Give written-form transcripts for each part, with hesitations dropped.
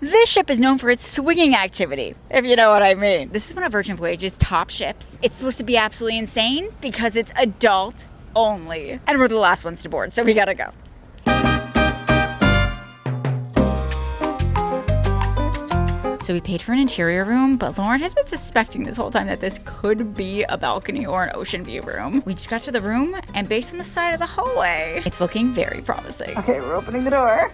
This ship is known for its swinging activity, if you know what I mean. This is one of Virgin Voyages' top ships. It's supposed to be absolutely insane because it's adult only. And we're the last ones to board, so we gotta go. So we paid for an interior room, but Lauren has been suspecting this whole time that this could be a balcony or an ocean view room. We just got to the room, and based on the side of the hallway, it's looking very promising. Okay, we're opening the door.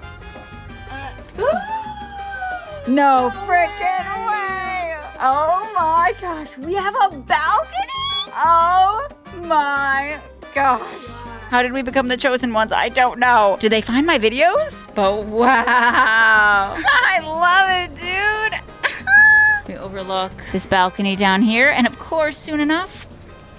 No frickin' way! Oh my gosh, we have a balcony? Oh my gosh. How did we become the chosen ones? I don't know. Did they find my videos? But wow. I love it, dude. We overlook this balcony down here, and of course, soon enough,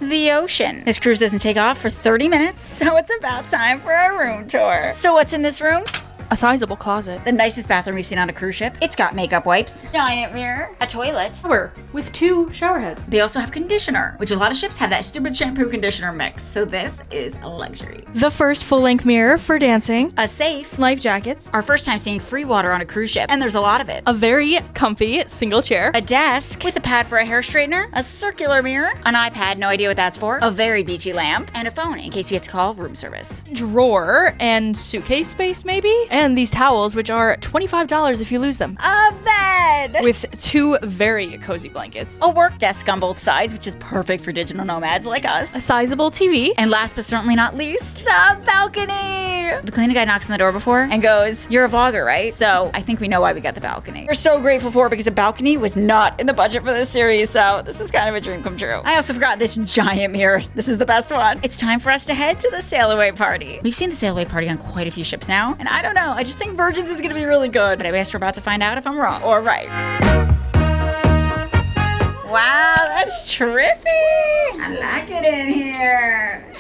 the ocean. This cruise doesn't take off for 30 minutes, so it's about time for a room tour. So what's in this room? A sizable closet. The nicest bathroom we've seen on a cruise ship. It's got makeup wipes, giant mirror, a toilet, Shower with 2 shower heads. They also have conditioner, which a lot of ships have that stupid shampoo conditioner mix. So this is a luxury. The first full-length mirror for dancing. A safe. Life jackets. Our first time seeing free water on a cruise ship, and there's a lot of it. A very comfy single chair. A desk with a pad for a hair straightener, a circular mirror, an iPad, no idea what that's for, a very beachy lamp, and a phone in case we have to call room service. Drawer and suitcase space maybe. And these towels, which are $25 if you lose them. A bed! With 2 very cozy blankets. A work desk on both sides, which is perfect for digital nomads like us. A sizable TV. And last but certainly not least, the balcony! The cleaning guy knocks on the door before and goes, "You're a vlogger, right?" So I think we know why we got the balcony. We're so grateful for it because the balcony was not in the budget for this series, so this is kind of a dream come true. I also forgot this giant mirror. This is the best one. It's time for us to head to the Sailaway party. We've seen the Sailaway party on quite a few ships now, and I don't know, I just think Virgin's is gonna be really good. But I guess we're about to find out if I'm wrong or right. Wow, that's trippy. I like it in here.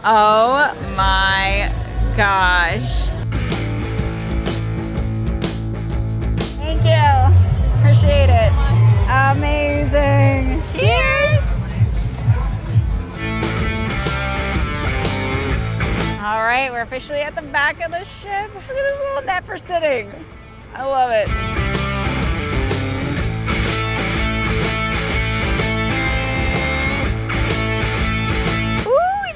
Oh my gosh. Thank you. Appreciate it. Amazing. Cheers. All right, we're officially at the back of the ship. Look at this little net for sitting. I love it.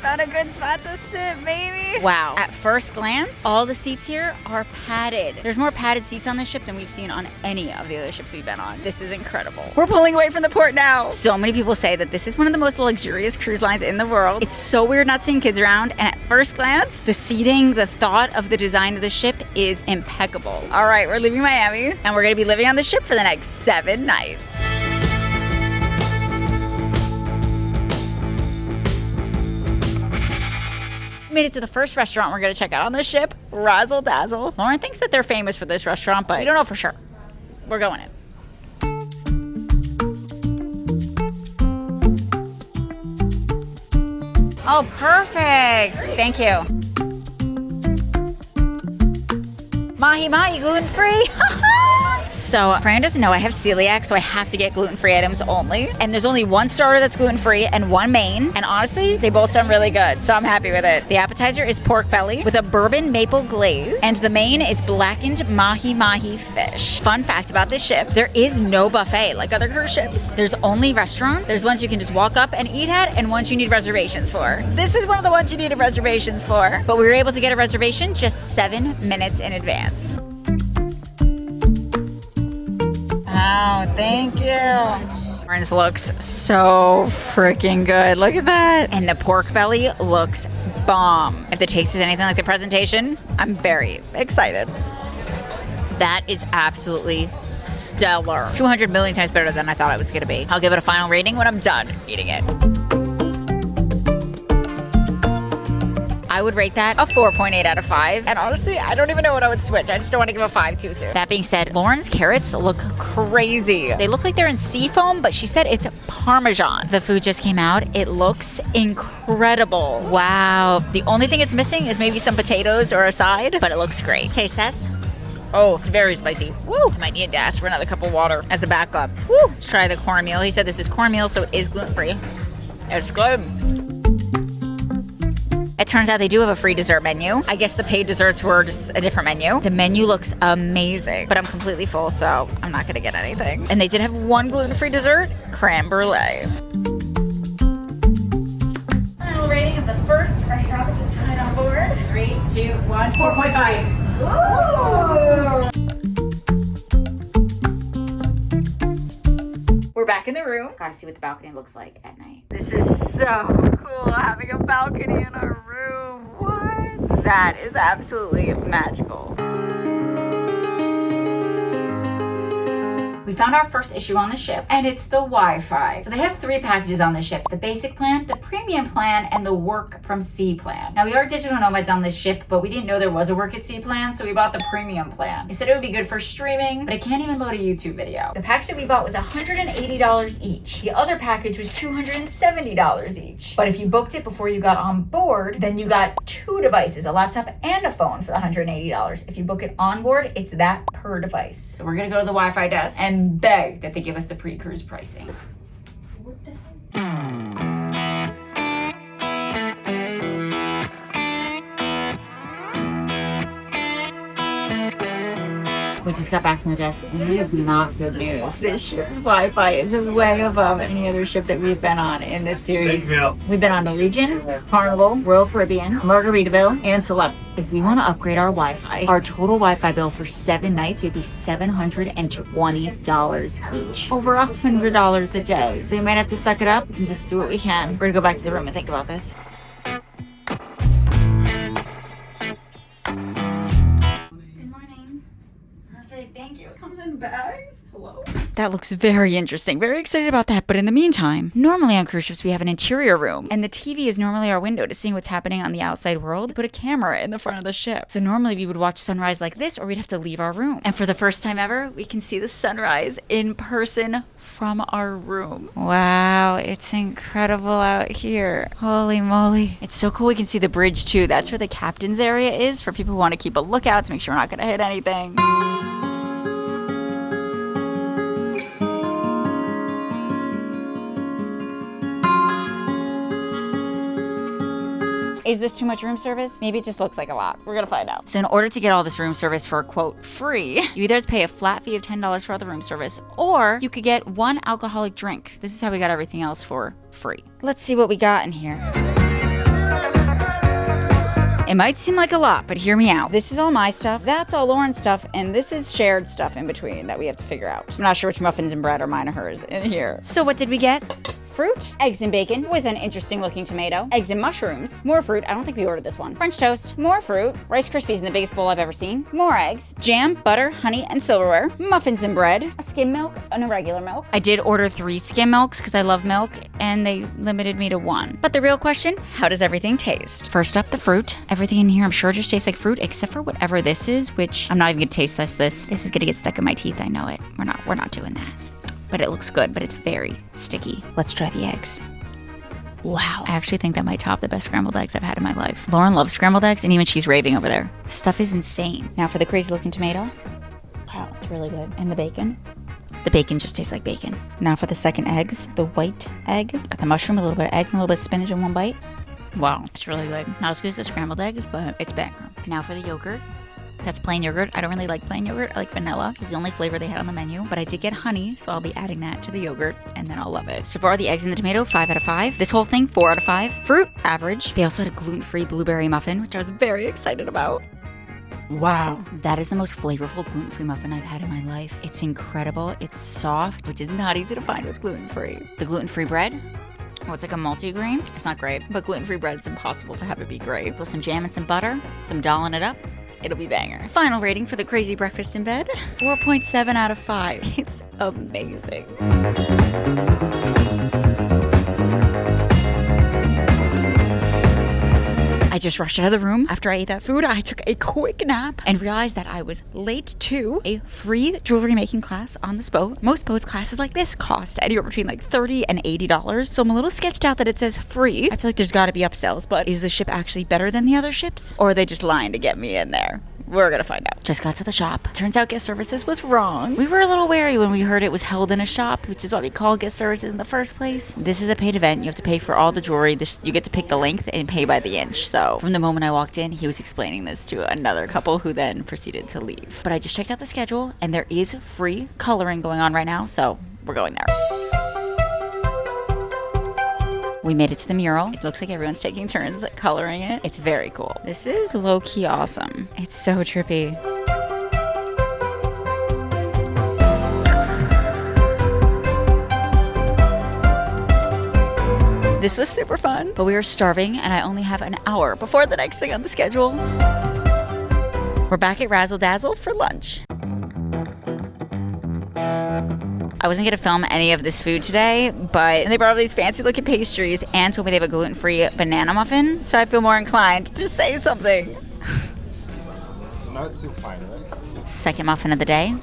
Found a good spot to sit, baby. Wow. At first glance, all the seats here are padded. There's more padded seats on this ship than we've seen on any of the other ships we've been on. This is incredible. We're pulling away from the port now. So many people say that this is one of the most luxurious cruise lines in the world. It's so weird not seeing kids around, and at first glance, the seating, the thought of the design of the ship is impeccable. All right, we're leaving Miami, and we're gonna be living on the ship for the next 7 nights. Made it to the first restaurant we're gonna check out on the ship, Razzle Dazzle. Lauren thinks that they're famous for this restaurant, but we don't know for sure. We're going in. Oh, perfect. Thank you. Mahi mahi, gluten-free. So, Fran doesn't know I have celiac, so I have to get gluten-free items only. And there's only one starter that's gluten-free and one main. And honestly, they both sound really good, so I'm happy with it. The appetizer is pork belly with a bourbon maple glaze. And the main is blackened mahi-mahi fish. Fun fact about this ship, there is no buffet like other cruise ships. There's only restaurants. There's ones you can just walk up and eat at, and ones you need reservations for. This is one of the ones you needed reservations for. But we were able to get a reservation just 7 minutes in advance. Oh, thank you. Orange looks so freaking good. Look at that. And the pork belly looks bomb. If the taste is anything like the presentation, I'm very excited. That is absolutely stellar. 200 million times better than I thought it was gonna be. I'll give it a final rating when I'm done eating it. I would rate that a 4.8 out of 5. And honestly, I don't even know what I would switch. I just don't want to give a 5 too soon. That being said, Lauren's carrots look crazy. They look like they're in seafoam, but she said it's Parmesan. The food just came out. It looks incredible. Wow. The only thing it's missing is maybe some potatoes or a side, but it looks great. Taste test. Oh, it's very spicy. Woo! I might need to ask for another cup of water as a backup. Woo! Let's try the cornmeal. He said this is cornmeal, so it is gluten-free. It's good. It turns out they do have a free dessert menu. I guess the paid desserts were just a different menu. The menu looks amazing, but I'm completely full, so I'm not gonna get anything. And they did have one gluten-free dessert, creme brulee. Final rating of the first restaurant that we've tried on board. 3, 2, 1, 4.5. Ooh! We're back in the room. Gotta see what the balcony looks like at night. This is so cool, having a balcony in our room. What? That is absolutely magical. We found our first issue on the ship, and it's the Wi-Fi. So they have 3 packages on the ship: the basic plan, the premium plan, and the work from sea plan. Now, we are digital nomads on this ship, but we didn't know there was a work at sea plan, so we bought the premium plan. They said it would be good for streaming, but it can't even load a YouTube video. The package that we bought was $180 each. The other package was $270 each. But if you booked it before you got on board, then you got 2 devices, a laptop and a phone, for the $180. If you book it on board, it's that per device. So we're gonna go to the Wi-Fi desk and beg that they give us the pre-cruise pricing. What the hell? We just got back from the desk, and it is not good news. This ship's Wi-Fi is way above any other ship that we've been on in this series. We've been on Norwegian, Carnival, Royal Caribbean, Margaritaville, and Celeb. If we want to upgrade our Wi-Fi, our total Wi-Fi bill for 7 nights would be $720 each. Over $100 a day. So we might have to suck it up and just do what we can. We're gonna go back to the room and think about this. Thank you. It comes in bags. Hello. That looks very interesting. Very excited about that. But in the meantime, normally on cruise ships we have an interior room, and the TV is normally our window to seeing what's happening on the outside world. Put a camera in the front of the ship. So normally we would watch sunrise like this, or we'd have to leave our room. And for the first time ever, we can see the sunrise in person from our room. Wow, it's incredible out here. Holy moly. It's so cool we can see the bridge too. That's where the captain's area is for people who want to keep a lookout to make sure we're not going to hit anything. Is this too much room service? Maybe it just looks like a lot. We're gonna find out. So in order to get all this room service for, quote, free, you either have to pay a flat fee of $10 for all the room service, or you could get 1 alcoholic drink. This is how we got everything else for free. Let's see what we got in here. It might seem like a lot, but hear me out. This is all my stuff, that's all Lauren's stuff, and this is shared stuff in between that we have to figure out. I'm not sure which muffins and bread are mine or hers in here. So what did we get? Fruit, eggs and bacon with an interesting looking tomato, eggs and mushrooms, more fruit, I don't think we ordered this one, French toast, more fruit, Rice Krispies in the biggest bowl I've ever seen, more eggs, jam, butter, honey, and silverware, muffins and bread, a skim milk, and a regular milk. I did order 3 skim milks because I love milk, and they limited me to 1. But the real question, how does everything taste? First up, the fruit. Everything in here I'm sure just tastes like fruit, except for whatever this is, which I'm not even gonna taste this. This is gonna get stuck in my teeth, I know it. We're not doing that. But it looks good, but it's very sticky. Let's try the eggs. Wow, I actually think that might top the best scrambled eggs I've had in my life. Lauren loves scrambled eggs, and even she's raving over there. This stuff is insane. Now for the crazy looking tomato. Wow, it's really good. And the bacon. The bacon just tastes like bacon. Now for the second eggs, the white egg. Got the mushroom, a little bit of egg, and a little bit of spinach in one bite. Wow, it's really good. Not as good as the scrambled eggs, but it's banger. Now for the yogurt. That's plain yogurt. I don't really like plain yogurt. I like vanilla. It's the only flavor they had on the menu, but I did get honey, so I'll be adding that to the yogurt, and then I'll love it. So far, the eggs and the tomato, 5 out of 5. This whole thing, 4 out of 5. Fruit, average. They also had a gluten-free blueberry muffin, which I was very excited about. Wow. That is the most flavorful gluten-free muffin I've had in my life. It's incredible. It's soft, which is not easy to find with gluten-free. The gluten-free bread. Oh, it's like a multi-grain. It's not great, but gluten-free bread's impossible to have it be great. Put some jam and some butter, some dollin' it up. It'll be banger. Final rating for the crazy breakfast in bed, 4.7 out of 5. It's amazing. I just rushed out of the room. After I ate that food, I took a quick nap and realized that I was late to a free jewelry making class on this boat. Most boats classes like this cost anywhere between like $30 and $80. So I'm a little sketched out that it says free. I feel like there's gotta be upsells, but is the ship actually better than the other ships? Or are they just lying to get me in there? We're gonna find out. Just got to the shop. Turns out guest services was wrong. We were a little wary when we heard it was held in a shop, which is what we call guest services in the first place. This is a paid event. You have to pay for all the jewelry. You get to pick the length and pay by the inch. So from the moment I walked in, he was explaining this to another couple who then proceeded to leave. But I just checked out the schedule and there is free coloring going on right now. So we're going there. We made it to the mural. It looks like everyone's taking turns coloring it. It's very cool. This is low-key awesome. It's so trippy. This was super fun, but we are starving and I only have an hour before the next thing on the schedule. We're back at Razzle Dazzle for lunch. I wasn't gonna film any of this food today, but they brought all these fancy looking pastries and told me they have a gluten-free banana muffin, so I feel more inclined to just say something. Not too fine, right? Second muffin of the day.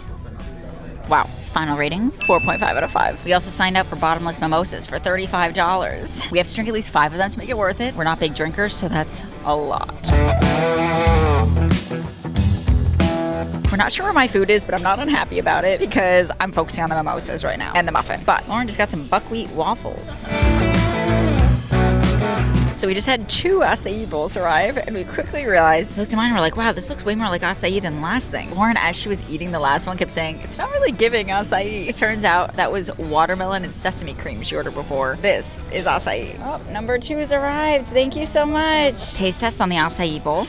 Wow. Final rating, 4.5 out of 5. We also signed up for Bottomless mimosas for $35. We have to drink at least 5 of them to make it worth it. We're not big drinkers, so that's a lot. We're not sure where my food is, but I'm not unhappy about it because I'm focusing on the mimosas right now and the muffin. But Lauren just got some buckwheat waffles. So we just had 2 acai bowls arrive and we quickly realized, we looked at mine and we're like, wow, this looks way more like acai than the last thing. Lauren, as she was eating the last one, kept saying, it's not really giving acai. It turns out that was watermelon and sesame cream she ordered before. This is acai. Oh, number 2 has arrived. Thank you so much. Taste test on the acai bowl.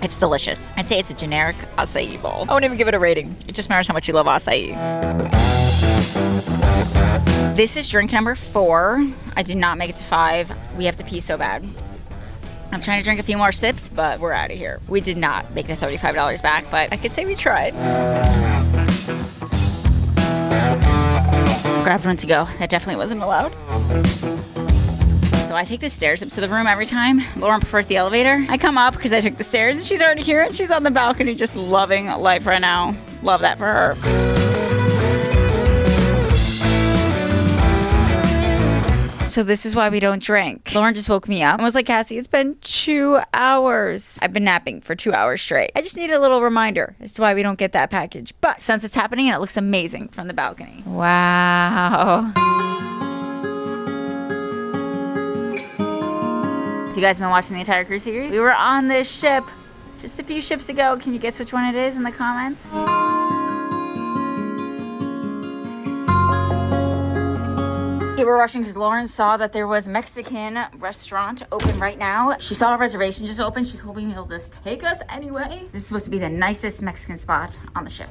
It's delicious. I'd say it's a generic acai bowl. I won't even give it a rating. It just matters how much you love acai. This is drink number 4. I did not make it to 5. We have to pee so bad. I'm trying to drink a few more sips, but we're out of here. We did not make the $35 back, but I could say we tried. Grabbed one to go. That definitely wasn't allowed. So I take the stairs up to the room every time. Lauren prefers the elevator. I come up because I took the stairs and she's already here and she's on the balcony just loving life right now. Love that for her. So this is why we don't drink. Lauren just woke me up and was like, Cassie, it's been 2 hours. I've been napping for 2 hours straight. I just need a little reminder as to why we don't get that package. But sunset's happening and it looks amazing from the balcony. Wow. If you guys have been watching the entire cruise series, we were on this ship just a few ships ago. Can you guess which one it is in the comments? Okay, we're rushing because Lauren saw that there was a Mexican restaurant open right now. She saw a reservation just open. She's hoping he'll just take us anyway. This is supposed to be the nicest Mexican spot on the ship.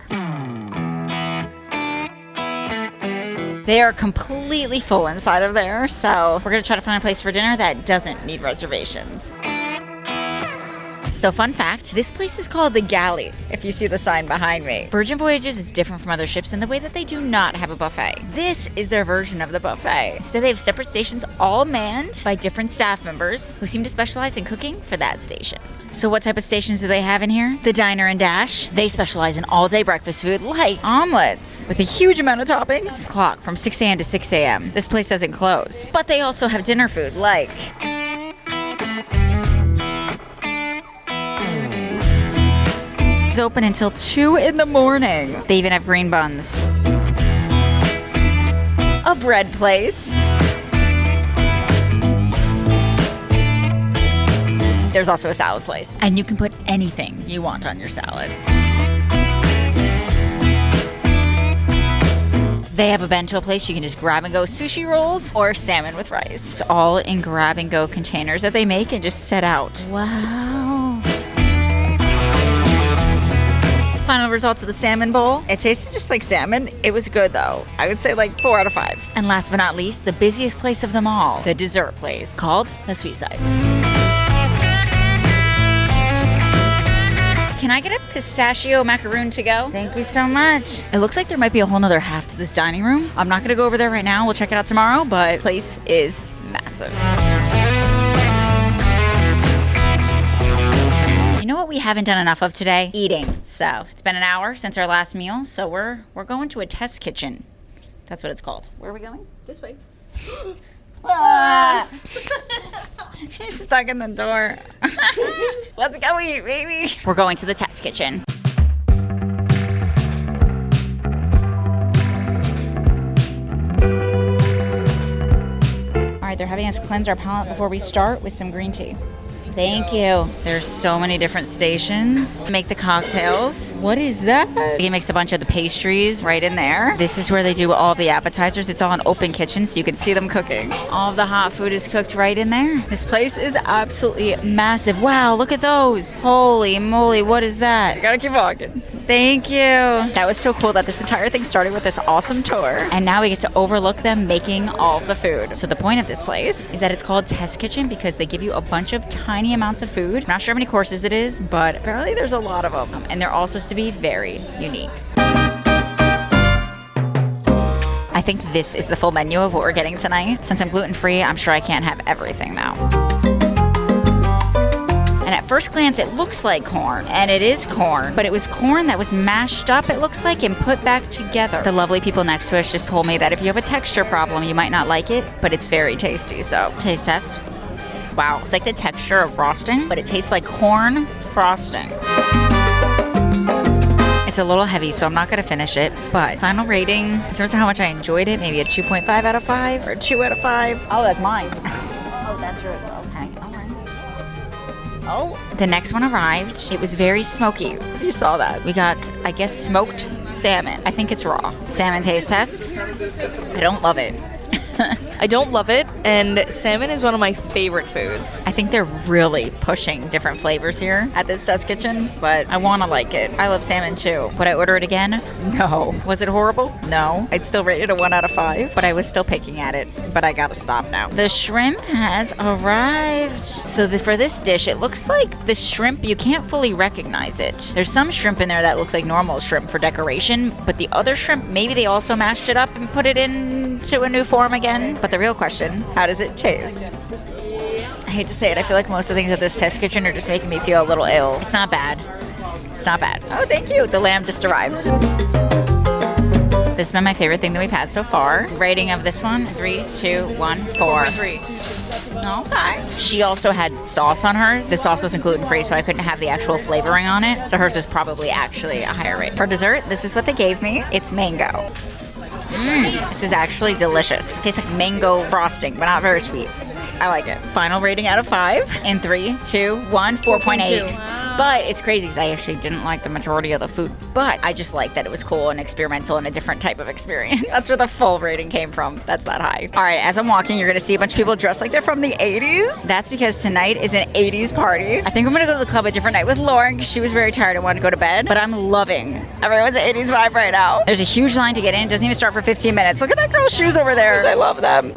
They are completely full inside of there, so we're gonna try to find a place for dinner that doesn't need reservations. So fun fact, this place is called the Galley, if you see the sign behind me. Virgin Voyages is different from other ships in the way that they do not have a buffet. This is their version of the buffet. Instead, they have separate stations all manned by different staff members who seem to specialize in cooking for that station. So what type of stations do they have in here? The Diner and Dash. They specialize in all-day breakfast food like omelets with a huge amount of toppings. Clock from 6 a.m. to 6 a.m. This place doesn't close. But they also have dinner food like it's open until 2 in the morning. They even have green buns. A bread place. There's also a salad place. And you can put anything you want on your salad. They have a bento place. You can just grab and go sushi rolls or salmon with rice. It's all in grab and go containers that they make and just set out. Wow. Final results of the salmon bowl. It tasted just like salmon. It was good though. I would say like 4 out of 5. And last but not least, the busiest place of them all, the dessert place called the Sweet Side. Can I get a pistachio macaroon to go? Thank you so much. It looks like there might be a whole nother half to this dining room. I'm not gonna go over there right now. We'll check it out tomorrow, but the place is massive. You know what we haven't done enough of today? Eating. So it's been an hour since our last meal, so we're going to a test kitchen. That's what it's called. Where are we going? This way. Ah. She's stuck in the door. Let's go eat, baby. We're going to the test kitchen. All right, they're having us cleanse our palate before we start with some green tea. Thank you. There's so many different stations to make the cocktails. What is that? He makes a bunch of the pastries right in there. This is where they do all of the appetizers. It's all an open kitchen, so you can see them cooking. All of the hot food is cooked right in there. This place is absolutely massive. Wow, look at those. Holy moly, what is that? You gotta keep walking. Thank you. That was so cool that this entire thing started with this awesome tour. And now we get to overlook them making all of the food. So the point of this place is that it's called Test Kitchen because they give you a bunch of tiny amounts of food. I'm not sure how many courses it is, but apparently there's a lot of them. And they're all supposed to be very unique. I think this is the full menu of what we're getting tonight. Since I'm gluten-free, I'm sure I can't have everything though. And at first glance, it looks like corn, and it is corn, but it was corn that was mashed up, it looks like, and put back together. The lovely people next to us just told me that if you have a texture problem, you might not like it, but it's very tasty, so taste test. Wow, it's like the texture of frosting, but it tastes like corn frosting. It's a little heavy, so I'm not gonna finish it, but final rating, in terms of how much I enjoyed it, maybe a 2.5 out of 5 or 2 out of 5. Oh, that's mine. Oh, that's yours, okay. Oh, the next one arrived. It was very smoky. You saw that. We got, I guess, smoked salmon. I think it's raw. Salmon taste test. I don't love it. I don't love it, and salmon is one of my favorite foods. I think they're really pushing different flavors here at this test kitchen, but I want to like it. I love salmon too. Would I order it again? No. Was it horrible? No. I'd still rate it a 1 out of 5, but I was still picking at it, but I gotta stop now. The shrimp has arrived. So for this dish, it looks like the shrimp, you can't fully recognize it. There's some shrimp in there that looks like normal shrimp for decoration, but the other shrimp, maybe they also mashed it up and put it into a new form again. But the real question, how does it taste? I hate to say it, I feel like most of the things at this test kitchen are just making me feel a little ill. It's not bad. It's not bad. Oh, thank you. The lamb just arrived. This has been my favorite thing that we've had so far. Rating of this one, 3, 2, 1, 4. 3. Okay. She also had sauce on hers. The sauce wasn't gluten-free, so I couldn't have the actual flavoring on it. So hers was probably actually a higher rate. For dessert, this is what they gave me. It's mango. This is actually delicious. It tastes like mango frosting, but not very sweet. I like it. Final rating out of 5 in 3, 2, 1, 4.8. Wow. But it's crazy because I actually didn't like the majority of the food, but I just liked that it was cool and experimental and a different type of experience. That's where the full rating came from. That's that high. All right, as I'm walking, you're gonna see a bunch of people dressed like they're from the 80s. That's because tonight is an 80s party. I think I'm gonna go to the club a different night with Lauren because she was very tired and wanted to go to bed, but I'm loving everyone's 80s vibe right now. There's a huge line to get in. It doesn't even start for 15 minutes. Look at that girl's shoes over there. I love them.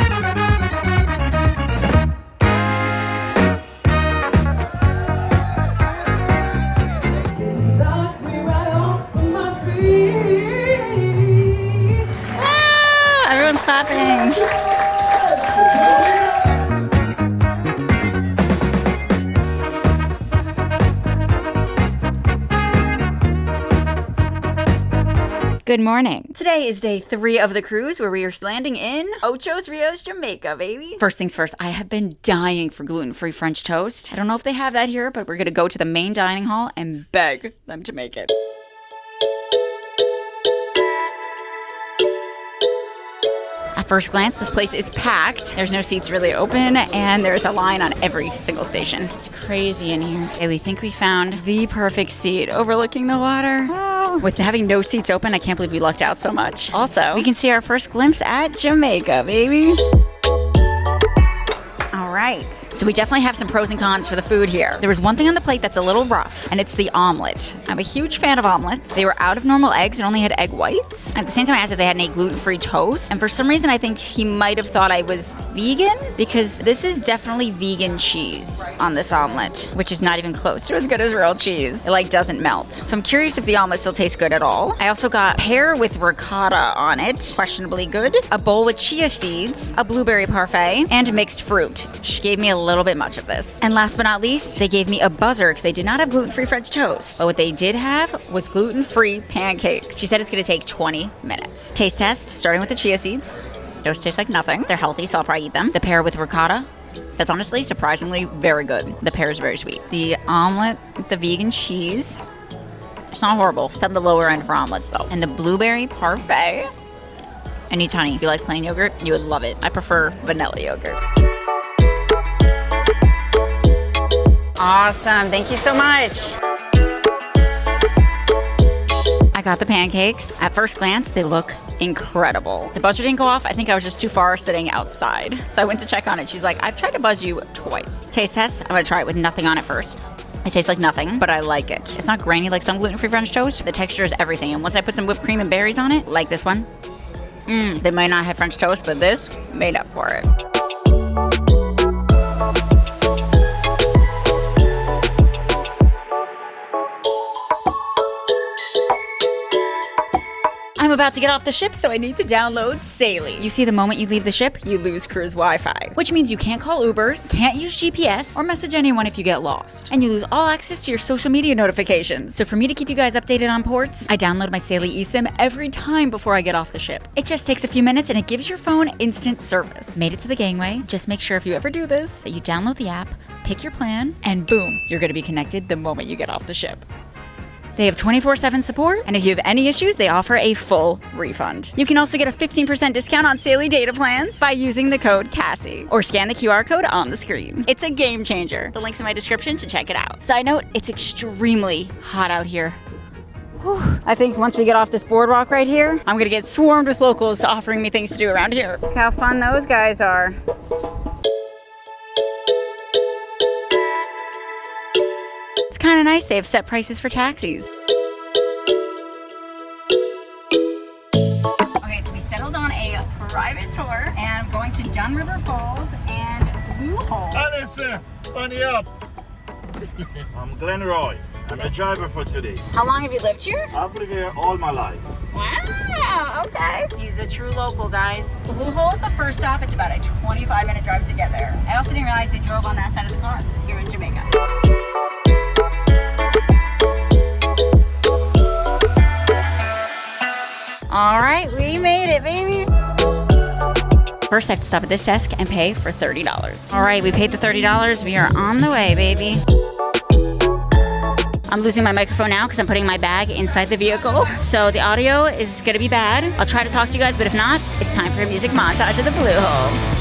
Everyone's clapping. Good morning. Today is day 3 of the cruise where we are landing in Ochos Rios, Jamaica, baby. First things first, I have been dying for gluten-free French toast. I don't know if they have that here, but we're gonna go to the main dining hall and beg them to make it. At first glance, this place is packed. There's no seats really open, and there's a line on every single station. It's crazy in here. Okay, we think we found the perfect seat overlooking the water. Oh. With having no seats open, I can't believe we lucked out so much. Also, we can see our first glimpse at Jamaica, baby. Right. So we definitely have some pros and cons for the food here. There was one thing on the plate that's a little rough, and it's the omelet. I'm a huge fan of omelets. They were out of normal eggs and only had egg whites. At the same time, I asked if they had any gluten-free toast, and for some reason, I think he might have thought I was vegan, because this is definitely vegan cheese on this omelet, which is not even close to as good as real cheese. It like doesn't melt. So I'm curious if the omelet still tastes good at all. I also got pear with ricotta on it, questionably good, a bowl with chia seeds, a blueberry parfait, and mixed fruit. She gave me a little bit much of this. And last but not least, they gave me a buzzer because they did not have gluten-free French toast. But what they did have was gluten-free pancakes. She said it's gonna take 20 minutes. Taste test, starting with the chia seeds. Those taste like nothing. They're healthy, so I'll probably eat them. The pear with ricotta. That's honestly surprisingly very good. The pear is very sweet. The omelet with the vegan cheese. It's not horrible. It's on the lower end for omelets though. And the blueberry parfait. And it's honey. If you like plain yogurt, you would love it. I prefer vanilla yogurt. Awesome. Thank you so much. I got the pancakes. At first glance, they look incredible. The buzzer didn't go off. I think I was just too far sitting outside. So I went to check on it. She's like, I've tried to buzz you twice. Taste test. I'm gonna try it with nothing on it first. It tastes like nothing, but I like it. It's not grainy like some gluten-free French toast. The texture is everything. And once I put some whipped cream and berries on it, like this one, they might not have French toast, but this made up for it. I'm about to get off the ship, so I need to download Sailaway. You see, the moment you leave the ship, you lose cruise Wi-Fi, which means you can't call Ubers, can't use GPS, or message anyone if you get lost. And you lose all access to your social media notifications. So for me to keep you guys updated on ports, I download my Sailaway eSIM every time before I get off the ship. It just takes a few minutes and it gives your phone instant service. Made it to the gangway. Just make sure if you ever do this, that you download the app, pick your plan, and boom, you're gonna be connected the moment you get off the ship. They have 24/7 support, and if you have any issues, they offer a full refund. You can also get a 15% discount on Sailaway data plans by using the code Cassie, or scan the QR code on the screen. It's a game changer. The link's in my description to check it out. Side note, it's extremely hot out here. Whew. I think once we get off this boardwalk right here, I'm gonna get swarmed with locals offering me things to do around here. Look how fun those guys are. It's kind of nice they have set prices for taxis. Okay, so we settled on a private tour, and I'm going to Dun River Falls and Blue Hole. Listen, funny up. I'm Glenn Roy. I'm a driver for today. How long have you lived here? I've lived here all my life. Wow, okay. He's a true local, guys. Blue Hole is the first stop. It's about a 25-minute drive to get there. I also didn't realize they drove on that side of the car here in Jamaica. All right, we made it, baby. First, I have to stop at this desk and pay for $30. All right, we paid the $30. We are on the way, baby. I'm losing my microphone now because I'm putting my bag inside the vehicle. So the audio is gonna be bad. I'll try to talk to you guys, but if not, it's time for a music montage of the Blue Hole.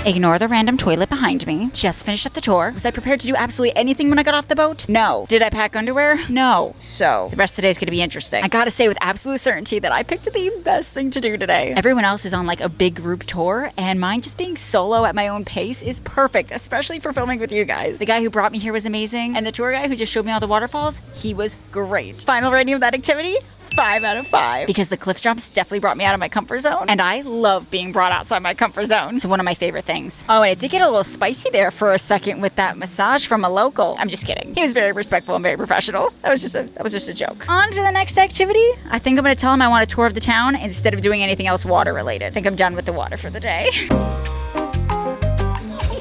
Ignore the random toilet behind me. Just finished up the tour. Was I prepared to do absolutely anything when I got off the boat? No. Did I pack underwear? No. So, the rest of the day is gonna be interesting. I gotta say with absolute certainty that I picked the best thing to do today. Everyone else is on like a big group tour, and mine just being solo at my own pace is perfect, especially for filming with you guys. The guy who brought me here was amazing, and the tour guy who just showed me all the waterfalls, he was great. Final rating of that activity? 5 out of 5. Because the cliff jumps definitely brought me out of my comfort zone, and I love being brought outside my comfort zone. It's one of my favorite things. Oh, and it did get a little spicy there for a second with that massage from a local. I'm just kidding. He was very respectful and very professional. That was just a joke. On to the next activity. I think I'm gonna tell him I want a tour of the town instead of doing anything else water related. I think I'm done with the water for the day.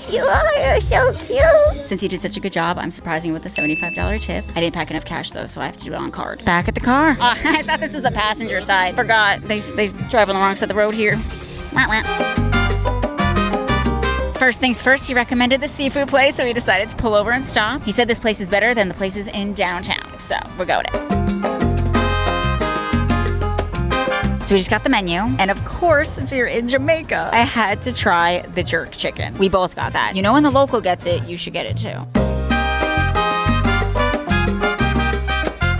You are so cute. Since he did such a good job, I'm surprising with the $75 tip. I didn't pack enough cash though, so I have to do it on card. Back at the car. I thought this was the passenger side. Forgot. They drive on the wrong side of the road here. First things first, he recommended the seafood place, so we decided to pull over and stop. He said this place is better than the places in downtown, so we're going to. So we just got the menu, and of course, since we were in Jamaica, I had to try the jerk chicken. We both got that. You know, when the local gets it, you should get it too.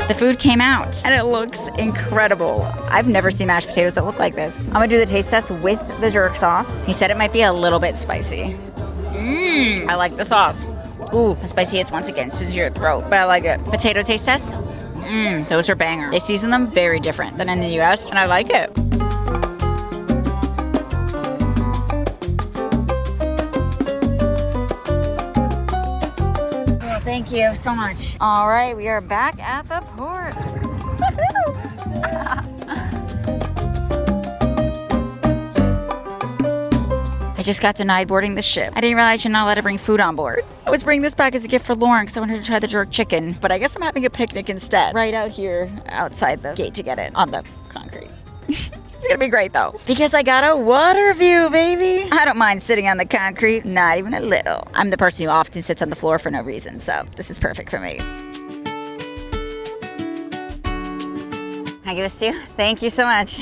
The food came out, and it looks incredible. I've never seen mashed potatoes that look like this. I'm gonna do the taste test with the jerk sauce. He said it might be a little bit spicy. I like the sauce. Ooh, how spicy it's once again to your throat, but I like it. Potato taste test. Those are banger. They season them very different than in the US, and I like it. Well, thank you so much. All right, we are back at the port. I just got denied boarding the ship. I didn't realize you're not allowed to bring food on board. I was bringing this back as a gift for Lauren because I wanted to try the jerk chicken, but I guess I'm having a picnic instead. Right out here outside the gate to get it on the concrete. It's gonna be great though, because I got a water view, baby. I don't mind sitting on the concrete, not even a little. I'm the person who often sits on the floor for no reason, so this is perfect for me. Can I give this to you? Thank you so much.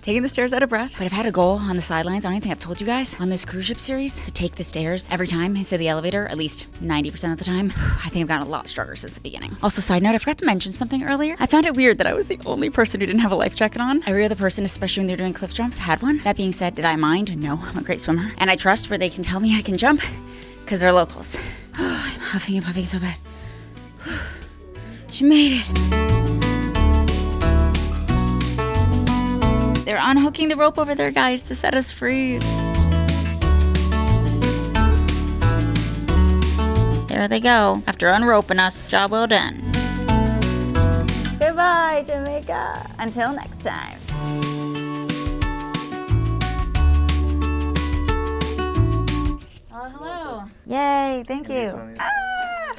Taking the stairs out of breath. But I've had a goal on the sidelines. I don't think I've told you guys on this cruise ship series to take the stairs every time instead of the elevator, at least 90% of the time. I think I've gotten a lot stronger since the beginning. Also, side note, I forgot to mention something earlier. I found it weird that I was the only person who didn't have a life jacket on. Every other person, especially when they're doing cliff jumps, had one. That being said, did I mind? No, I'm a great swimmer. And I trust where they can tell me I can jump because they're locals. I'm huffing and puffing so bad. She made it. They're unhooking the rope over there, guys, to set us free. There they go. After unroping us, job well done. Goodbye, Jamaica. Until next time. Hello. Yay, thank you.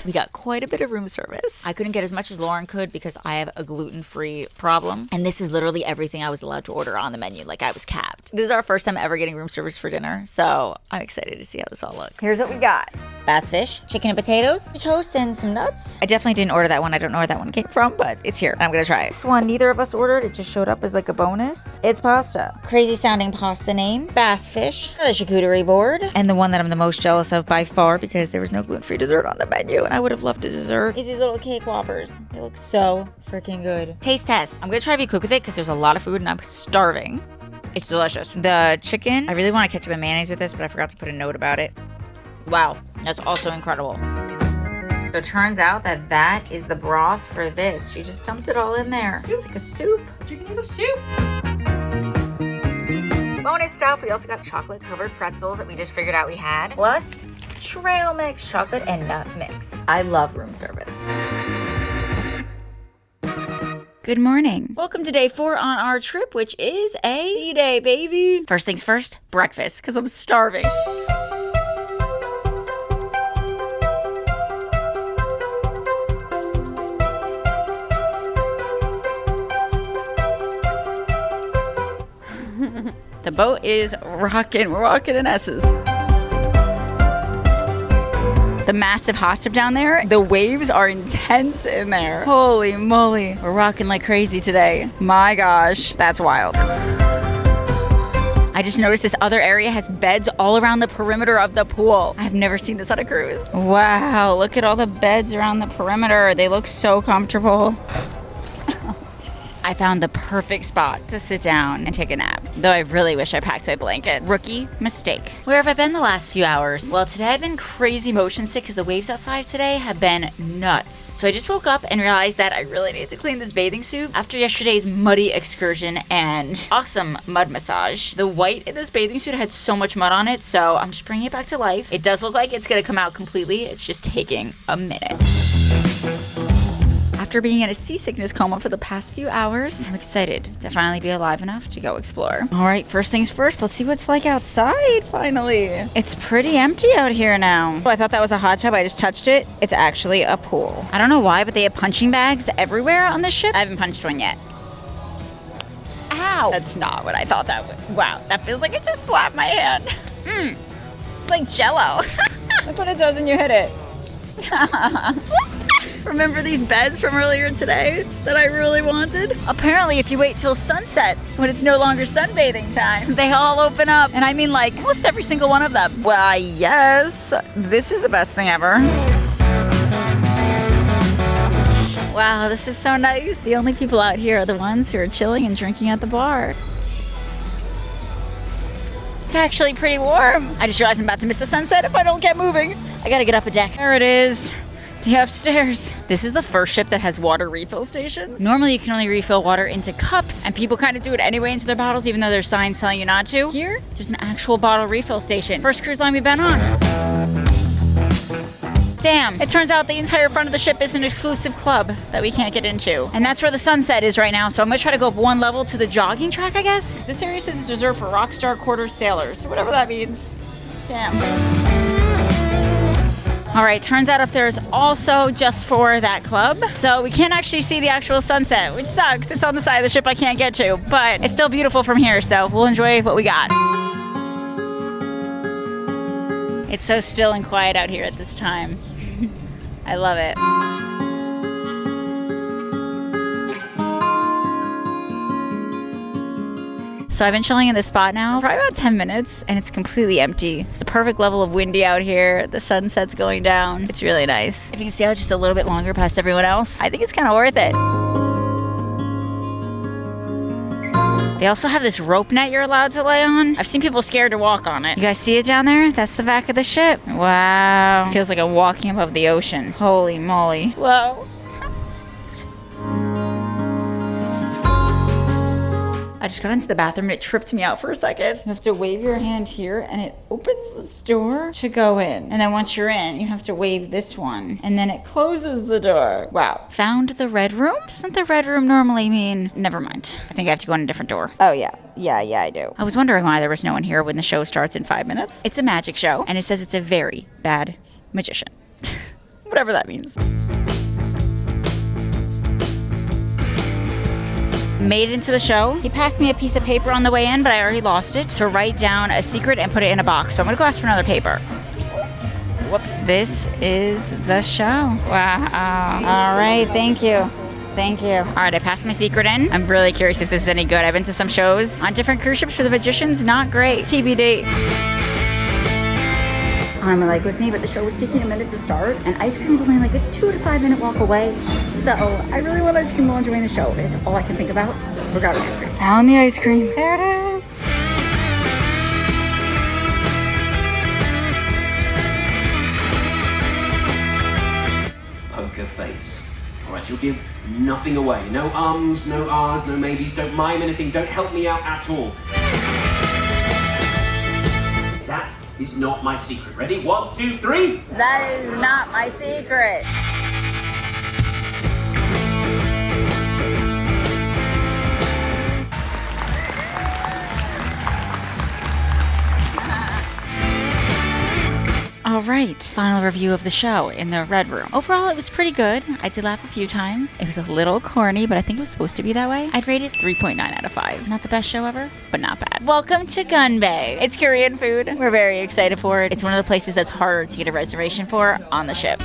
We got quite a bit of room service. I couldn't get as much as Lauren could because I have a gluten-free problem. And this is literally everything I was allowed to order on the menu. Like, I was capped. This is our first time ever getting room service for dinner, so I'm excited to see how this all looks. Here's what we got. Bass fish, chicken and potatoes, toast, and some nuts. I definitely didn't order that one. I don't know where that one came from, but it's here. I'm gonna try it. This one neither of us ordered. It just showed up as like a bonus. It's pasta. Crazy sounding pasta name. Bass fish, the charcuterie board, and the one that I'm the most jealous of by far because there was no gluten-free dessert on the menu, and I would have loved a dessert. Is these little cake whoppers. They look so freaking good. Taste test. I'm gonna try to be quick with it because there's a lot of food and I'm starving. It's delicious. The chicken, I really want to ketchup and mayonnaise with this, but I forgot to put a note about it. Wow, that's also incredible. So it turns out that that is the broth for this. She just dumped it all in there. It's like a soup. Chicken noodle soup. Bonus stuff, we also got chocolate covered pretzels that we just figured out we had. Plus, trail mix, chocolate and nut mix. I love room service. Good morning. Welcome to day 4 on our trip, which is a sea day, baby. First things first, breakfast, because I'm starving. The boat is rocking. We're rocking in S's. The massive hot tub down there, the waves are intense in there. Holy moly. We're rocking like crazy today. My gosh, that's wild. I just noticed this other area has beds all around the perimeter of the pool. I've never seen this on a cruise. Wow, look at all the beds around the perimeter. They look so comfortable. I found the perfect spot to sit down and take a nap, though I really wish I packed my blanket. Rookie mistake. Where have I been the last few hours? Well, today I've been crazy motion sick because the waves outside today have been nuts. So I just woke up and realized that I really need to clean this bathing suit after yesterday's muddy excursion and awesome mud massage. The white in this bathing suit had so much mud on it, so I'm just bringing it back to life. It does look like it's gonna come out completely. It's just taking a minute. After being in a seasickness coma for the past few hours, I'm excited to finally be alive enough to go explore. All right, first things first, let's see what it's like outside, finally. It's pretty empty out here now. I thought that was a hot tub, I just touched it. It's actually a pool. I don't know why, but they have punching bags everywhere on this ship. I haven't punched one yet. Ow! That's not what I thought that would. Wow, that feels like it just slapped my hand. It's like Jell-O. Look what it does when you hit it. Remember these beds from earlier today that I really wanted? Apparently, if you wait till sunset, when it's no longer sunbathing time, they all open up. And I mean, like, almost every single one of them. Well, yes, this is the best thing ever. Wow, this is so nice. The only people out here are the ones who are chilling and drinking at the bar. It's actually pretty warm. I just realized I'm about to miss the sunset if I don't get moving. I gotta get up a deck. There it is. the upstairs. This is the first ship that has water refill stations. Normally you can only refill water into cups, and people kind of do it anyway into their bottles, even though there's signs telling you not to. Here, there's an actual bottle refill station. First cruise line we've been on. Damn, it turns out the entire front of the ship is an exclusive club that we can't get into. And that's where the sunset is right now, so I'm gonna try to go up one level to the jogging track, I guess. This area says it's reserved for Rockstar Quarter sailors, so whatever that means. Damn. All right, turns out up there is also just for that club. So we can't actually see the actual sunset, which sucks. It's on the side of the ship I can't get to, but it's still beautiful from here, so we'll enjoy what we got. It's so still and quiet out here at this time. I love it. So I've been chilling in this spot now probably about 10 minutes, and it's completely empty. It's the perfect level of windy out here. The sunset's going down. It's really nice. If you can stay out just a little bit longer past everyone else, I think it's kind of worth it. They also have this rope net you're allowed to lay on. I've seen people scared to walk on it. You guys see it down there? That's the back of the ship. Wow. Feels like I'm walking above the ocean. Holy moly. Whoa. I just got into the bathroom and it tripped me out for a second. You have to wave your hand here and it opens this door to go in. And then once you're in, you have to wave this one and then it closes the door. Wow. Found the red room? Doesn't the red room normally mean? Never mind. I think I have to go in a different door. Oh yeah. Yeah, I do. I was wondering why there was no one here when the show starts in 5 minutes. It's a magic show and it says it's a very bad magician. Whatever that means. Made it into the show. He passed me a piece of paper on the way in, but I already lost it, to write down a secret and put it in a box. So I'm gonna go ask for another paper. Whoops. This is the show. Wow. All right, thank you. Thank you. All right, I passed my secret in. I'm really curious if this is any good. I've been to some shows on different cruise ships for the magicians. Not great. TBD. I'm like with me, but the show was taking a minute to start, and ice cream was only like a 2 to 5 minute walk away. So I really want ice cream while enjoying the show. It's all I can think about. We got ice cream. Found the ice cream. There it is. Poker face. All right, you'll give nothing away. No ums, no ahs, no maybes. Don't mime anything. Don't help me out at all. That is not my secret. Ready? 1, 2, 3. That is not my secret. All right, final review of the show in the red room. Overall, it was pretty good. I did laugh a few times. It was a little corny, but I think it was supposed to be that way. I'd rate it 3.9 out of 5. Not the best show ever, but not bad. Welcome to Gun Bay. It's Korean food. We're very excited for it. It's one of the places that's harder to get a reservation for on the ship.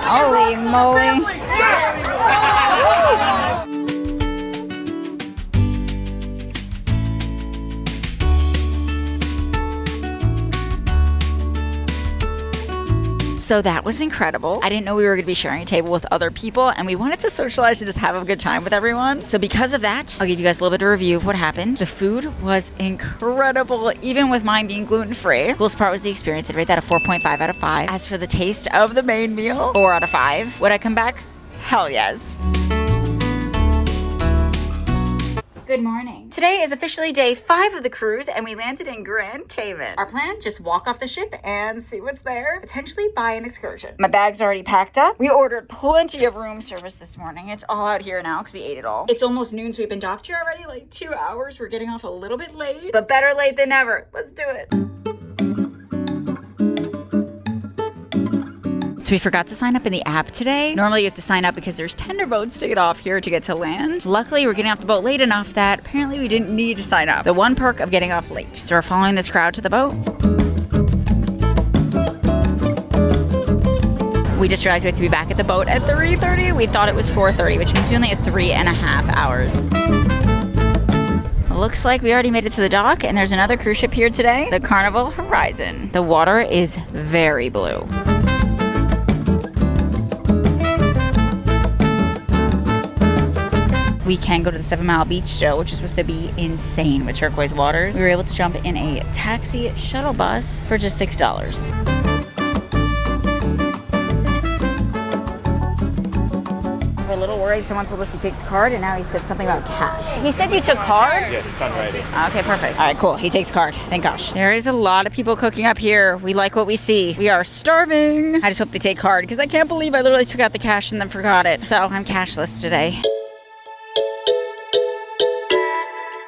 Holy moly. So that was incredible. I didn't know we were going to be sharing a table with other people, and we wanted to socialize and just have a good time with everyone. So because of that, I'll give you guys a little bit of a review of what happened. The food was incredible, even with mine being gluten-free. The coolest part was the experience. I'd rate that a 4.5 out of 5. As for the taste of the main meal, 4 out of 5. Would I come back? Hell yes. Good morning. Today is officially day 5 of the cruise, and we landed in Grand Cayman. Our plan, just walk off the ship and see what's there, potentially buy an excursion. My bag's already packed up. We ordered plenty of room service this morning. It's all out here now because we ate it all. It's almost noon, so we've been docked here already like 2 hours. We're getting off a little bit late, but better late than never. Let's do it. So we forgot to sign up in the app today. Normally you have to sign up because there's tender boats to get off here to get to land. Luckily, we're getting off the boat late enough that apparently we didn't need to sign up. The one perk of getting off late. So we're following this crowd to the boat. We just realized we had to be back at the boat at 3:30. We thought it was 4:30, which means we only have 3.5 hours. Looks like we already made it to the dock, and there's another cruise ship here today, the Carnival Horizon. The water is very blue. We can go to the 7 Mile Beach still, which is supposed to be insane with turquoise waters. We were able to jump in a taxi shuttle bus for just $6. right, someone told us he takes card, and now he said something about cash. He said you took card? Yes, come ready. Okay, perfect. All right, cool. He takes card. Thank gosh. There is a lot of people cooking up here. We like what we see. We are starving. I just hope they take card because I can't believe I literally took out the cash and then forgot it. So I'm cashless today.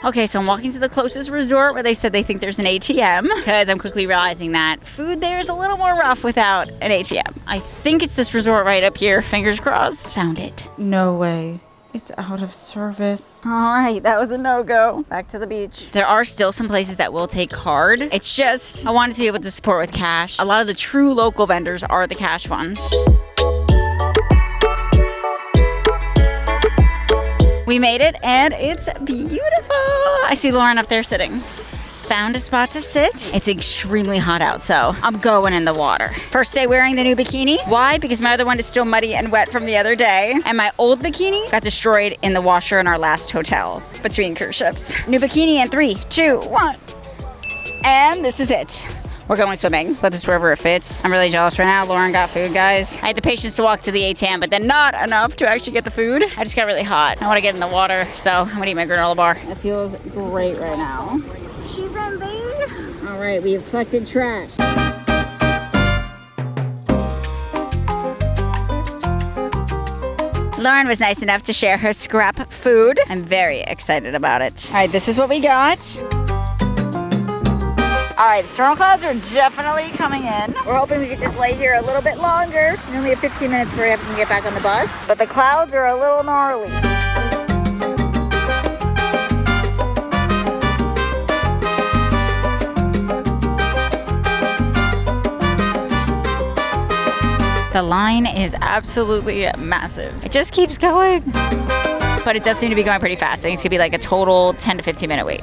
Okay, so I'm walking to the closest resort where they said they think there's an ATM because I'm quickly realizing that food there is a little more rough without an ATM. I think it's this resort right up here. Fingers crossed. Found it. No way. It's out of service. All right, that was a no-go. Back to the beach. There are still some places that will take card. It's just, I wanted to be able to support with cash. A lot of the true local vendors are the cash ones. We made it, and it's beautiful. I see Lauren up there sitting. Found a spot to sit. It's extremely hot out, so I'm going in the water. First day wearing the new bikini. Why? Because my other one is still muddy and wet from the other day. And my old bikini got destroyed in the washer in our last hotel between cruise ships. New bikini in 3, 2, 1. And this is it. We're going swimming, but this is wherever it fits. I'm really jealous right now. Lauren got food, guys. I had the patience to walk to the ATM, but then not enough to actually get the food. I just got really hot. I want to get in the water, so I'm gonna eat my granola bar. It feels great right now. She's in, babe. All right, we have collected trash. Lauren was nice enough to share her scrap food. I'm very excited about it. All right, this is what we got. All right, the storm clouds are definitely coming in. We're hoping we could just lay here a little bit longer. We only have 15 minutes before we have to get back on the bus, but the clouds are a little gnarly. The line is absolutely massive. It just keeps going. But it does seem to be going pretty fast. I think it's gonna be like a total 10 to 15 minute wait.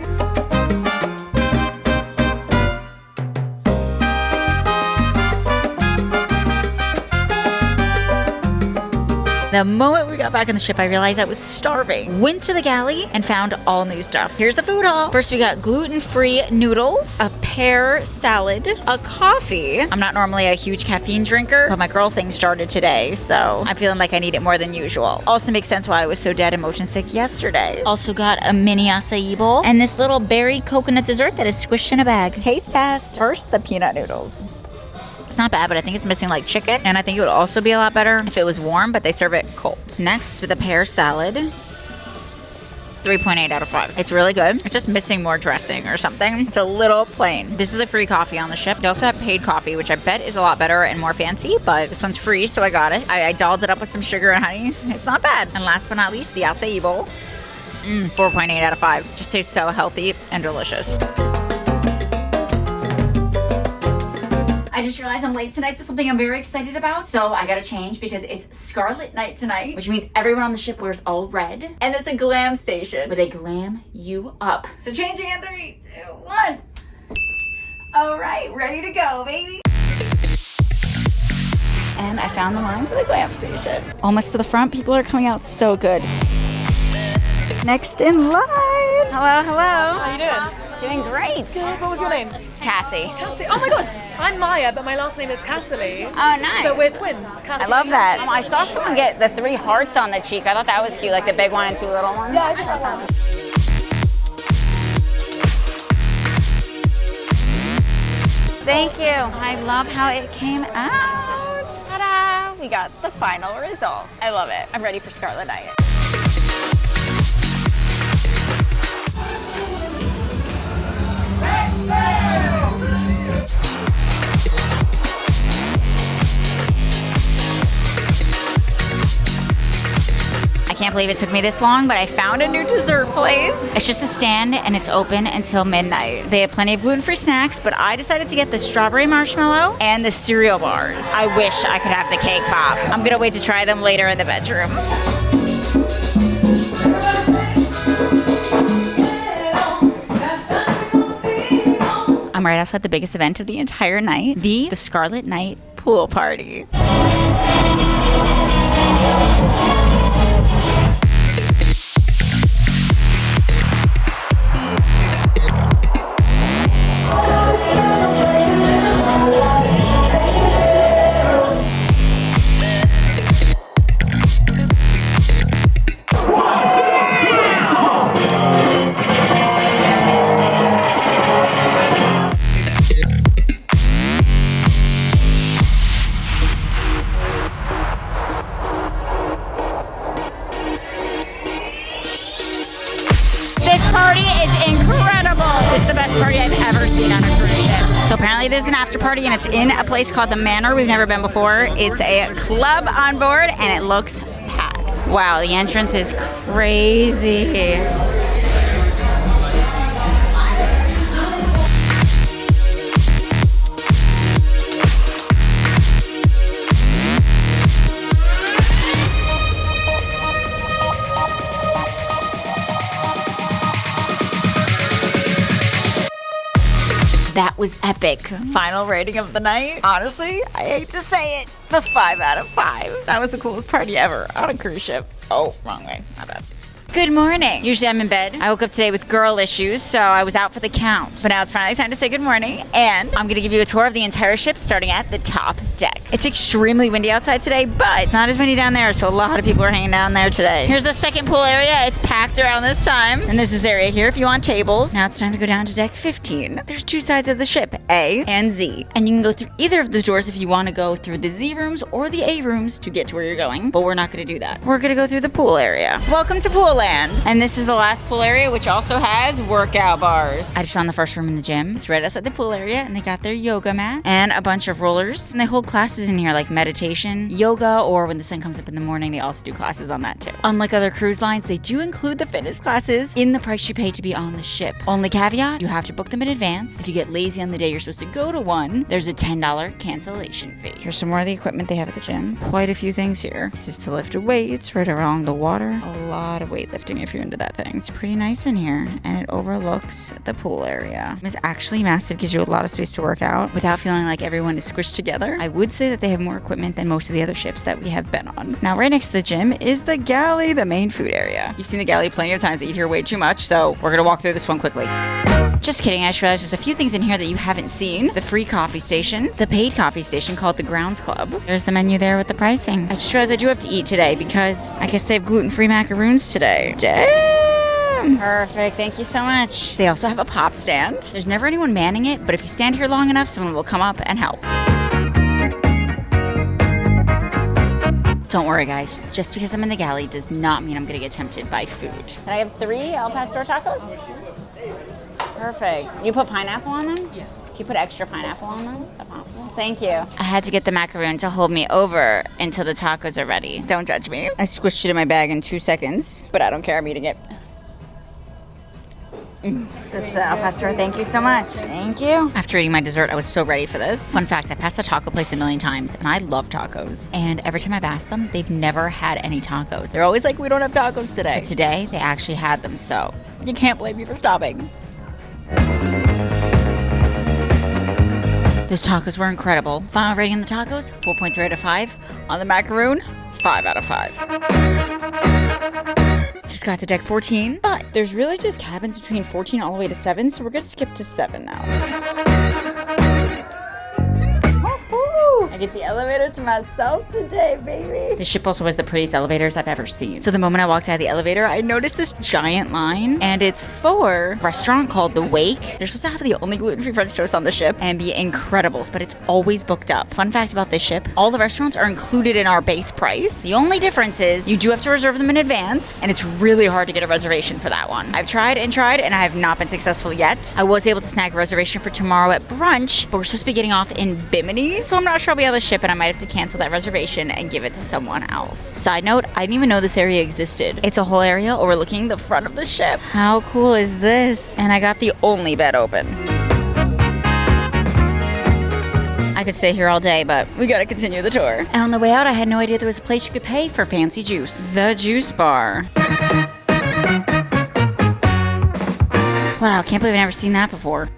The moment we got back on the ship, I realized I was starving. Went to the galley and found all new stuff. Here's the food haul. First, we got gluten-free noodles, a pear salad, a coffee. I'm not normally a huge caffeine drinker, but my girl thing started today, so I'm feeling like I need it more than usual. Also makes sense why I was so dead and motion sick yesterday. Also got a mini acai bowl and this little berry coconut dessert that is squished in a bag. Taste test. First, the peanut noodles. It's not bad, but I think it's missing like chicken. And I think it would also be a lot better if it was warm, but they serve it cold. Next, the pear salad. 3.8 out of 5. It's really good. It's just missing more dressing or something. It's a little plain. This is the free coffee on the ship. They also have paid coffee, which I bet is a lot better and more fancy, but this one's free, so I got it. I dolled it up with some sugar and honey. It's not bad. And last but not least, the acai bowl. 4.8 out of 5. Just tastes so healthy and delicious. I just realized I'm late tonight to something I'm very excited about, so I gotta change because it's Scarlet Night tonight, which means everyone on the ship wears all red, and it's a glam station where they glam you up. So changing in 3, 2, 1. All right, ready to go, baby. And I found the line for the glam station. Almost to the front, people are coming out so good. Next in line. Hello, hello. How you doing? Doing great. What was your name? Cassie. Cassie. Oh my god, I'm Maya, but my last name is Cassie. Oh, nice. So we're twins. Cassie. I love that. I saw someone get the 3 hearts on the cheek. I thought that was cute, like the big one and 2 little ones. Yeah, I did that one. Thank you. I love how it came out. Ta-da! We got the final result. I love it. I'm ready for Scarlet Night. I can't believe it took me this long, but I found a new dessert place. It's just a stand and it's open until midnight. They have plenty of gluten-free snacks, but I decided to get the strawberry marshmallow and the cereal bars. I wish I could have the cake pop. I'm gonna wait to try them later in the bedroom. I'm right outside the biggest event of the entire night, the Scarlet Night pool party. party I've ever seen on a cruise ship. So apparently there's an after party and it's in a place called the Manor. We've never been before. It's a club on board and it looks packed. Wow, the entrance is crazy. That was epic. Final rating of the night. Honestly, I hate to say it, but 5 out of 5. That was the coolest party ever on a cruise ship. Oh, wrong way. My bad. Good morning. Usually I'm in bed. I woke up today with girl issues, so I was out for the count. But now it's finally time to say good morning, and I'm gonna give you a tour of the entire ship starting at the top deck. It's extremely windy outside today, but not as windy down there, so a lot of people are hanging down there today. Here's the second pool area. It's packed around this time, and this is area here if you want tables. Now it's time to go down to deck 15. There's 2 sides of the ship, A and Z, and you can go through either of the doors if you want to go through the Z rooms or the A rooms to get to where you're going, but we're not gonna do that. We're gonna go through the pool area. Welcome to Pool Land. And this is the last pool area, which also has workout bars. I just found the first room in the gym. It's right outside the pool area, and they got their yoga mat and a bunch of rollers. And they hold classes in here like meditation, yoga, or when the sun comes up in the morning, they also do classes on that too. Unlike other cruise lines, they do include the fitness classes in the price you pay to be on the ship. Only caveat, you have to book them in advance. If you get lazy on the day you're supposed to go to one, there's a $10 cancellation fee. Here's some more of the equipment they have at the gym. Quite a few things here. This is to lift weights right around the water. A lot of weightlifting if you're into that thing. It's pretty nice in here, and it overlooks the pool area. It's actually massive, gives you a lot of space to work out without feeling like everyone is squished together. I would say that they have more equipment than most of the other ships that we have been on. Now, right next to the gym is the Galley, the main food area. You've seen the Galley plenty of times. They eat here way too much, so we're gonna walk through this one quickly. Just kidding, I just realized there's a few things in here that you haven't seen. The free coffee station, the paid coffee station called the Grounds Club. There's the menu there with the pricing. I just realized I do have to eat today because I guess they have gluten-free macaroons today. Damn! Perfect, thank you so much. They also have a pop stand. There's never anyone manning it, but if you stand here long enough, someone will come up and help. Don't worry, guys. Just because I'm in the Galley does not mean I'm gonna get tempted by food. Can I have 3 al pastor tacos? Perfect. You put pineapple on them? Yes. Can you put extra pineapple on them? Is that possible? Thank you. I had to get the macaroon to hold me over until the tacos are ready. Don't judge me. I squished it in my bag in 2 seconds, but I don't care. I'm eating it. That's the al pastor. Thank you so much. Thank you. After eating my dessert, I was so ready for this. Fun fact, I passed a taco place a million times, and I love tacos. And every time I've asked them, they've never had any tacos. They're always like, we don't have tacos today. But today, they actually had them, so you can't blame me for stopping. Those tacos were incredible. Final rating on the tacos, 4.3 out of 5. On the macaroon, 5 out of 5. Just got to deck 14, but there's really just cabins between 14 all the way to 7, so we're gonna skip to 7 now. I get the elevator to myself today, baby. The ship also has the prettiest elevators I've ever seen. So the moment I walked out of the elevator, I noticed this giant line, and it's for a restaurant called The Wake. They're supposed to have the only gluten-free French toast on the ship and be incredibles, but it's always booked up. Fun fact about this ship, all the restaurants are included in our base price. The only difference is you do have to reserve them in advance, and it's really hard to get a reservation for that one. I've tried, and I have not been successful yet. I was able to snag a reservation for tomorrow at brunch, but we're supposed to be getting off in Bimini, so I'm not sure I'll be on the ship, and I might have to cancel that reservation and give it to someone else. Side note, I didn't even know this area existed. It's a whole area overlooking the front of the ship. How cool is this? And I got the only bed open. I could stay here all day, but we gotta continue the tour. And on the way out, I had no idea there was a place you could pay for fancy juice. The Juice Bar. Wow, can't believe I've never seen that before.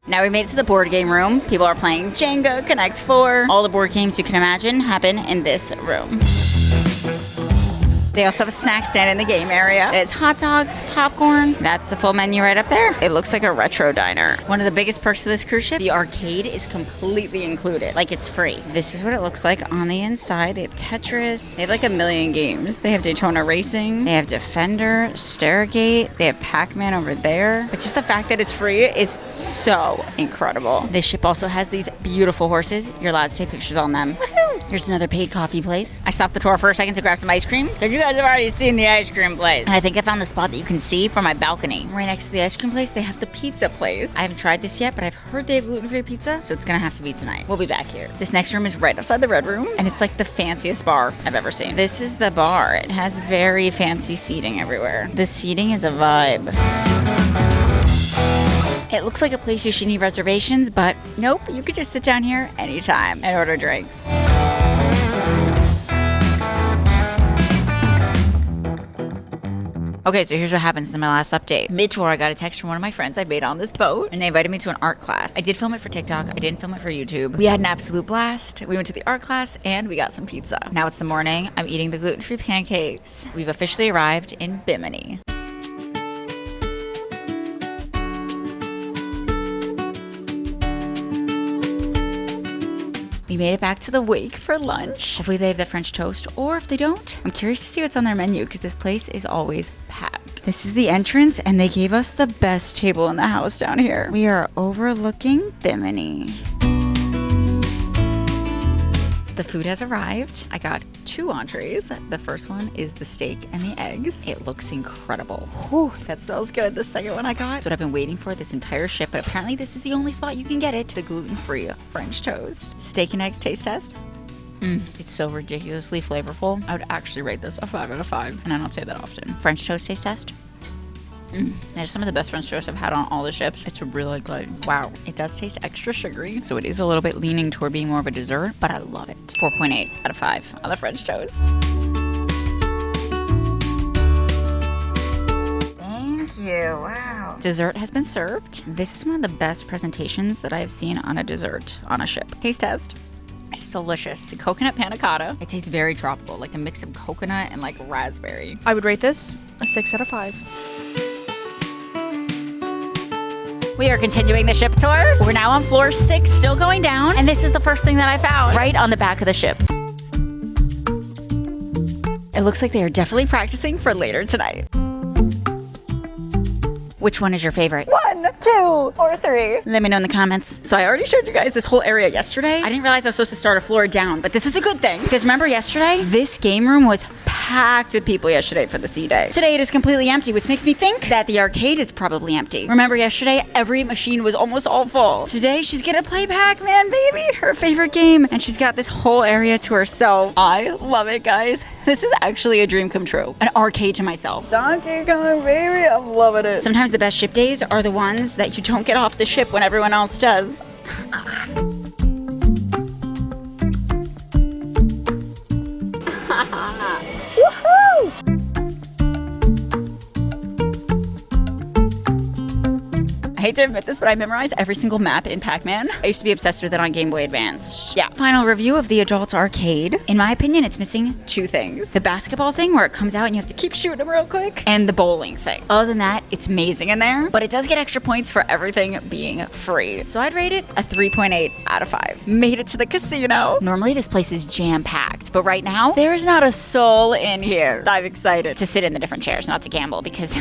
Now we made it to the board game room. People are playing Jenga, Connect 4. All the board games you can imagine happen in this room. They also have a snack stand in the game area. It has hot dogs, popcorn. That's the full menu right up there. It looks like a retro diner. One of the biggest perks of this cruise ship, the arcade is completely included. Like, it's free. This is what it looks like on the inside. They have Tetris. They have like a million games. They have Daytona Racing. They have Defender, Stairgate. They have Pac-Man over there. But just the fact that it's free is so incredible. This ship also has these beautiful horses. You're allowed to take pictures on them. Woohoo! Here's another paid coffee place. I stopped the tour for a second to grab some ice cream because you guys have already seen the ice cream place. And I think I found the spot that you can see from my balcony. Right next to the ice cream place, they have the pizza place. I haven't tried this yet, but I've heard they have gluten-free pizza, so it's gonna have to be tonight. We'll be back here. This next room is right outside the red room, and it's like the fanciest bar I've ever seen. This is the bar. It has very fancy seating everywhere. The seating is a vibe. It looks like a place you should need reservations, but nope, you could just sit down here anytime and order drinks. Okay, so here's what happened since my last update. Mid-tour, I got a text from one of my friends I made on this boat, and they invited me to an art class. I did film it for TikTok. I didn't film it for YouTube. We had an absolute blast. We went to the art class, and we got some pizza. Now it's the morning. I'm eating the gluten-free pancakes. We've officially arrived in Bimini. We made it back to the wake for lunch. Hopefully they have the French toast, or if they don't, I'm curious to see what's on their menu because this place is always packed. This is the entrance, and they gave us the best table in the house down here. We are overlooking Bimini. The food has arrived. I got 2 entrees. The first one is the steak and the eggs. It looks incredible. Whew, that smells good. The second one I got is what I've been waiting for this entire ship, but apparently this is the only spot you can get it, the gluten-free French toast. Steak and eggs taste test. It's so ridiculously flavorful. I would actually rate this a 5 out of 5, and I don't say that often. French toast taste test. There's some of the best French toast I've had on all the ships. It's really good. Wow. It does taste extra sugary, so it is a little bit leaning toward being more of a dessert, but I love it. 4.8 out of 5 on the French toast. Thank you. Wow. Dessert has been served. This is one of the best presentations that I have seen on a dessert on a ship. Taste test. It's delicious. It's a coconut panna cotta. It tastes very tropical, like a mix of coconut and like raspberry. I would rate this a 6 out of 5. We are continuing the ship tour. We're now on floor 6, still going down, and this is the first thing that I found right on the back of the ship. It looks like they are definitely practicing for later tonight. Which one is your favorite? 1, 2, or 3? Let me know in the comments. So I already showed you guys this whole area yesterday. I didn't realize I was supposed to start a floor down, but this is a good thing. Because remember yesterday, this game room was packed with people yesterday for the sea day. Today it is completely empty, which makes me think that the arcade is probably empty. Remember yesterday, every machine was almost all full. Today she's gonna play Pac-Man, baby, her favorite game. And she's got this whole area to herself. I love it, guys. This is actually a dream come true. An arcade to myself. Donkey Kong, baby, I'm loving it. Sometimes the best ship days are the ones that you don't get off the ship when everyone else does. Woohoo! I hate to admit this, but I memorized every single map in Pac-Man. I used to be obsessed with it on Game Boy Advance. Yeah. Final review of the adult arcade. In my opinion, it's missing 2 things. The basketball thing where it comes out and you have to keep shooting them real quick, and the bowling thing. Other than that, it's amazing in there, but it does get extra points for everything being free. So I'd rate it a 3.8 out of 5. Made it to the casino. Normally this place is jam-packed, but right now, there's not a soul in here. I'm excited to sit in the different chairs, not to gamble, because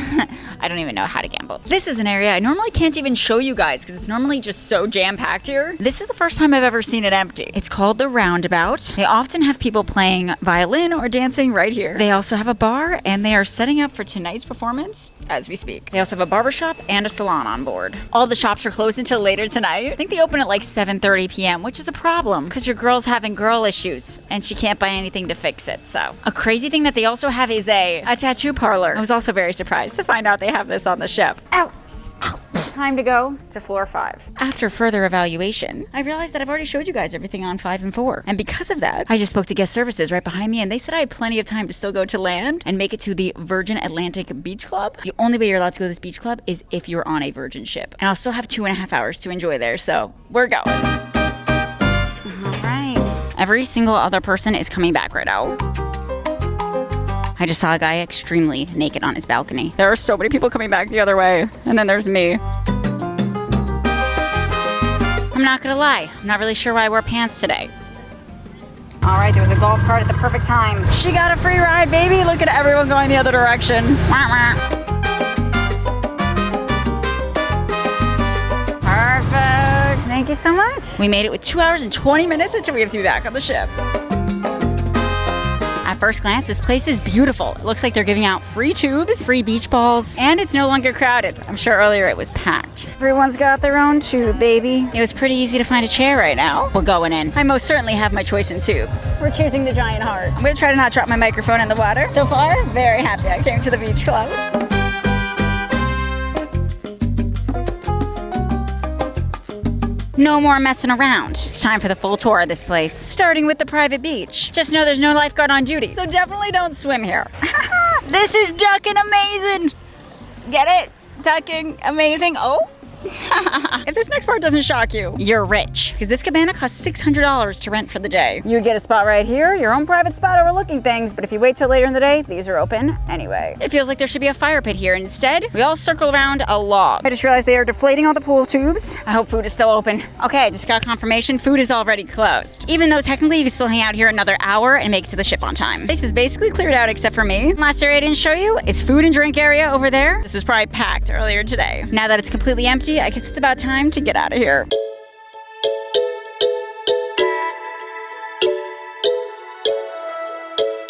I don't even know how to gamble. This is an area I normally can't even show you guys because it's normally just so jam-packed here. This is the first time I've ever seen it empty. It's called the Roundabout. They often have people playing violin or dancing right here. They also have a bar, and they are setting up for tonight's performance as we speak. They also have a barbershop and a salon on board. All the shops are closed until later tonight. I think they open at like 7:30 p.m., which is a problem because your girl's having girl issues and she can't buy anything to fix it. So a crazy thing that they also have is a tattoo parlor. I was also very surprised to find out they have this on the ship. Ow. Ow. Time to go to floor 5. After further evaluation, I realized that I've already showed you guys everything on 5 and 4. And because of that, I just spoke to guest services right behind me, and they said I had plenty of time to still go to land and make it to the Virgin Atlantic Beach Club. The only way you're allowed to go to this beach club is if you're on a Virgin ship. And I'll still have 2.5 hours to enjoy there, so we're going. All right. Every single other person is coming back right now. I just saw a guy extremely naked on his balcony. There are so many people coming back the other way, and then there's me. I'm not gonna lie, I'm not really sure why I wore pants today. All right, there was a golf cart at the perfect time. She got a free ride, baby. Look at everyone going the other direction. Wah, wah. Perfect. Thank you so much. We made it with 2 hours and 20 minutes until we have to be back on the ship. At first glance, this place is beautiful. It looks like they're giving out free tubes, free beach balls, and it's no longer crowded. I'm sure earlier it was packed. Everyone's got their own tube, baby. It was pretty easy to find a chair right now. We're going in. I most certainly have my choice in tubes. We're choosing the giant heart. I'm gonna try to not drop my microphone in the water. So far, very happy I came to the beach club. No more messing around. It's time for the full tour of this place, starting with the private beach. Just know there's no lifeguard on duty, so definitely don't swim here. This is ducking amazing. Get it? Ducking amazing. Oh. If this next part doesn't shock you, you're rich. Because this cabana costs $600 to rent for the day. You get a spot right here, your own private spot overlooking things, but if you wait till later in the day, these are open anyway. It feels like there should be a fire pit here. Instead, we all circle around a log. I just realized they are deflating all the pool tubes. I hope food is still open. Okay, just got confirmation, food is already closed. Even though technically you can still hang out here another hour and make it to the ship on time. This is basically cleared out except for me. Last area I didn't show you is food and drink area over there. This was probably packed earlier today. Now that it's completely empty, I guess it's about time to get out of here.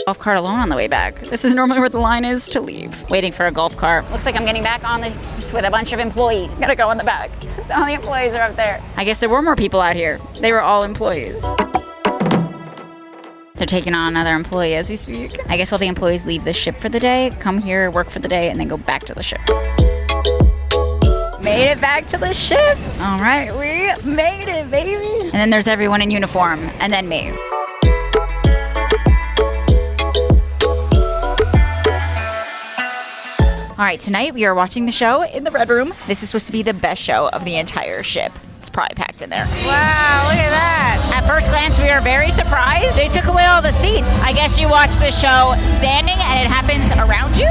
Golf cart alone on the way back. This is normally where the line is to leave. Waiting for a golf cart. Looks like I'm getting back on this with a bunch of employees. Gotta go in the back. All the employees are up there. I guess there were more people out here. They were all employees. They're taking on another employee as we speak. I guess all the employees leave the ship for the day, come here, work for the day, and then go back to the ship. Made it back to the ship. All right, we made it, baby. And then there's everyone in uniform, and then me. All right, tonight we are watching the show in the Red Room. This is supposed to be the best show of the entire ship. It's probably packed in there. Wow, look at that. At first glance, we are very surprised. They took away all the seats. I guess you watch the show standing and it happens around you?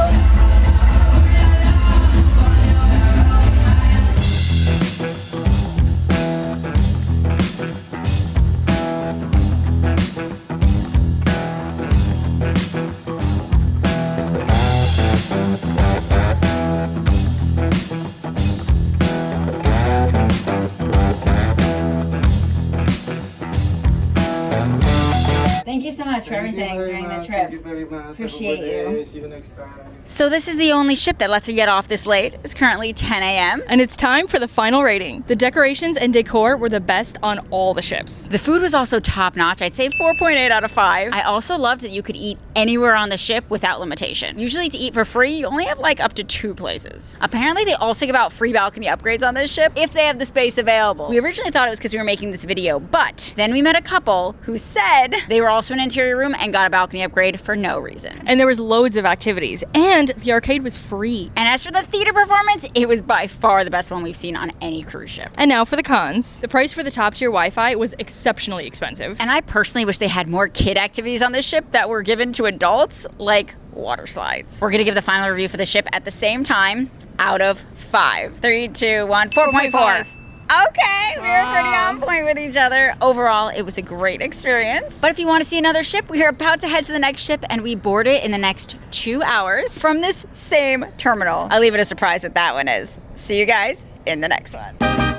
Thank you so much for everything during the trip. Thank you very much. Appreciate Have a good day. you. See you next time. So this is the only ship that lets you get off this late. It's currently 10 a.m. And it's time for the final rating. The decorations and decor were the best on all the ships. The food was also top notch. I'd say 4.8 out of 5. I also loved that you could eat anywhere on the ship without limitation. Usually to eat for free, you only have like up to 2 places. Apparently they also give out free balcony upgrades on this ship if they have the space available. We originally thought it was because we were making this video, but then we met a couple who said they were also in an interior room and got a balcony upgrade for no reason. And there was loads of activities. And the arcade was free. And as for the theater performance, it was by far the best one we've seen on any cruise ship. And now for the cons. The price for the top tier Wi-Fi was exceptionally expensive. And I personally wish they had more kid activities on this ship that were given to adults, like water slides. We're gonna give the final review for the ship at the same time, out of 5. 3, 2, 1, 4.4. Okay, we were pretty on point with each other. Overall, it was a great experience. But if you want to see another ship, we are about to head to the next ship and we board it in the next 2 hours from this same terminal. I'll leave it a surprise what that one is. See you guys in the next one.